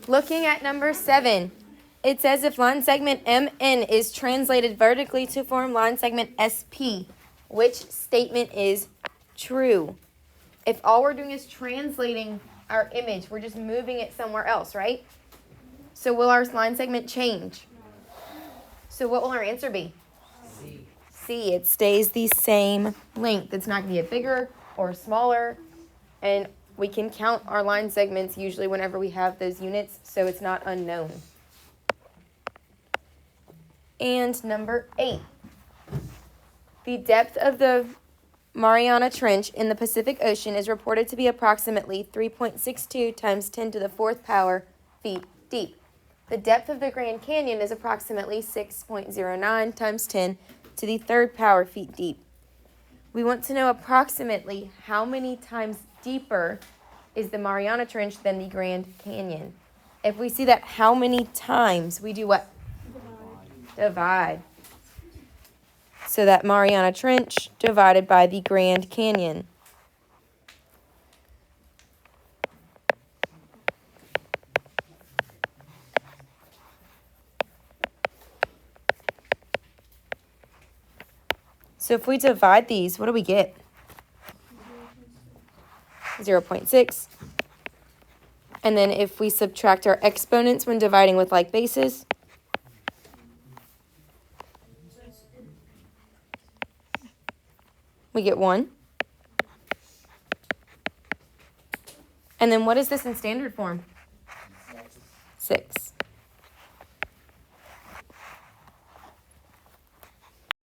Looking at number 7, it says if line segment MN is translated vertically to form line segment SP, which statement is true? If all we're doing is translating our image, we're just moving it somewhere else, right? So will our line segment change? So what will our answer be? C. It stays the same length. It's not going to get bigger or smaller. And we can count our line segments usually whenever we have those units, so it's not unknown. And number 8. The depth of the Mariana Trench in the Pacific Ocean is reported to be approximately 3.62 times 10 to the 4th power feet deep. The depth of the Grand Canyon is approximately 6.09 times 10 to the 3rd power feet deep. We want to know approximately how many times deeper is the Mariana Trench than the Grand Canyon. If we see that how many times, we do what? Divide. So that Mariana Trench divided by the Grand Canyon. So if we divide these, what do we get? 0.6. And then if we subtract our exponents when dividing with like bases, we get 1. And then what is this in standard form? 6.